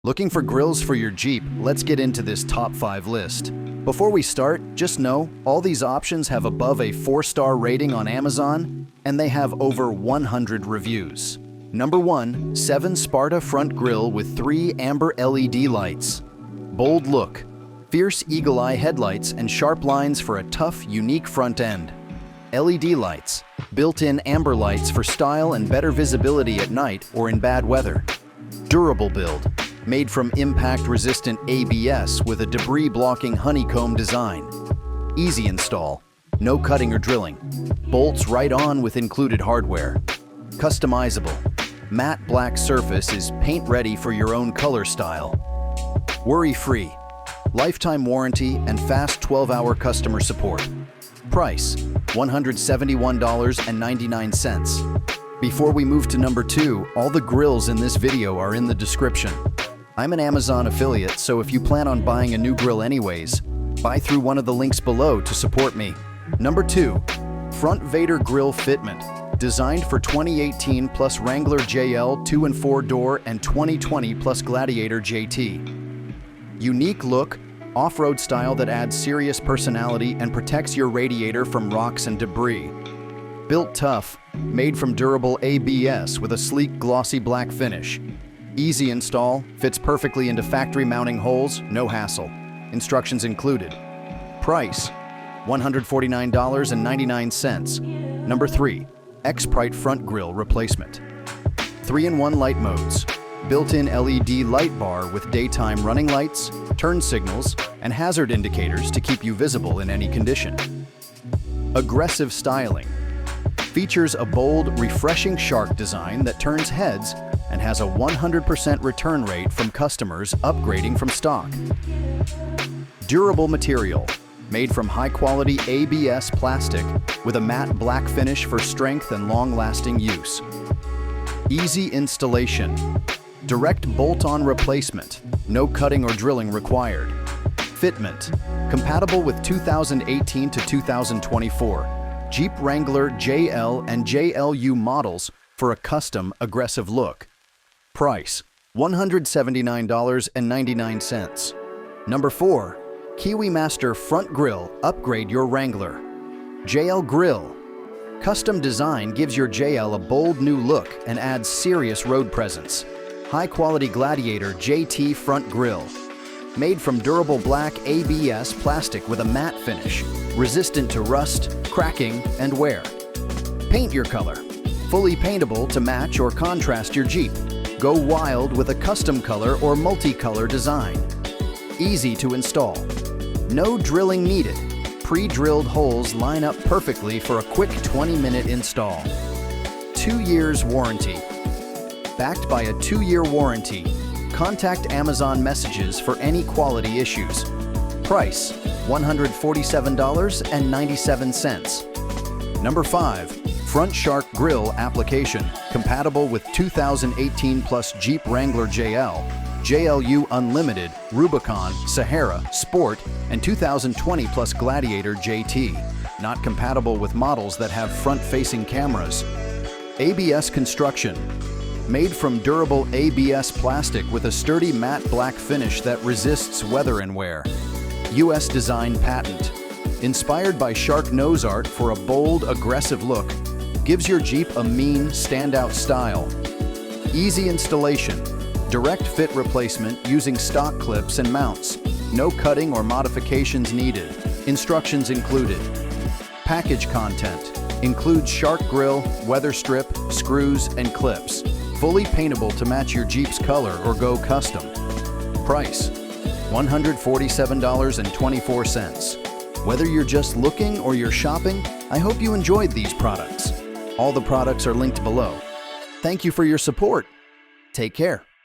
Looking for grills for your Jeep? Let's get into this top 5 list. Before we start, just know all these options have above a 4-star rating on Amazon, and they have over 100 reviews. Number 1. 7 Sparta Front Grille with 3 amber LED lights. Bold look, fierce eagle-eye headlights and sharp lines for a tough, unique front end. LED lights, built-in amber lights for style and better visibility at night or in bad weather. Durable build, made from impact-resistant ABS with a debris-blocking honeycomb design. Easy install, no cutting or drilling. Bolts right on with included hardware. Customizable, matte black surface is paint-ready for your own color style. Worry-free, lifetime warranty and fast 12-hour customer support. Price, $171.99. Before we move to number 2, all the grills in this video are in the description. I'm an Amazon affiliate, so if you plan on buying a new grill anyways, buy through one of the links below to support me. Number 2. Front Vader Grill Fitment, designed for 2018 plus Wrangler JL 2 and 4 door and 2020 plus Gladiator JT. Unique look, off-road style that adds serious personality and protects your radiator from rocks and debris. Built tough, made from durable ABS with a sleek glossy black finish. Easy install, fits perfectly into factory mounting holes, no hassle. Instructions included. Price, $149.99. Number 3. X-Prite Front Grille Replacement. 3-in-1 light modes. Built-in LED light bar with daytime running lights, turn signals, and hazard indicators to keep you visible in any condition. Aggressive styling. Features a bold, refreshing shark design that turns heads and has a 100% return rate from customers upgrading from stock. Durable material, made from high-quality ABS plastic with a matte black finish for strength and long-lasting use. Easy installation. Direct bolt-on replacement, no cutting or drilling required. Fitment, compatible with 2018 to 2024 Jeep Wrangler JL and JLU models for a custom, aggressive look. Price, $179.99. Number 4. Kiwi Master Front Grille, upgrade your Wrangler. JL Grill. Custom design gives your JL a bold new look and adds serious road presence. High-quality Gladiator JT Front Grille. Made from durable black ABS plastic with a matte finish, resistant to rust, cracking, and wear. Paint your color. Fully paintable to match or contrast your Jeep. Go wild with a custom color or multicolor design. Easy to install. No drilling needed. Pre-drilled holes line up perfectly for a quick 20-minute install. 2 years warranty. Backed by a 2-year warranty. Contact Amazon Messages for any quality issues. Price, $147.97. Number 5. Front Shark Grill Application, compatible with 2018 plus Jeep Wrangler JL, JLU Unlimited, Rubicon, Sahara, Sport, and 2020 plus Gladiator JT. Not compatible with models that have front-facing cameras. ABS construction. Made from durable ABS plastic with a sturdy matte black finish that resists weather and wear. US design patent. Inspired by shark nose art for a bold, aggressive look, gives your Jeep a mean, standout style. Easy installation. Direct fit replacement using stock clips and mounts. No cutting or modifications needed. Instructions included. Package content. Includes shark grille, weather strip, screws, and clips. Fully paintable to match your Jeep's color or go custom. Price, $147.24. Whether you're just looking or you're shopping, I hope you enjoyed these products. All the products are linked below. Thank you for your support. Take care.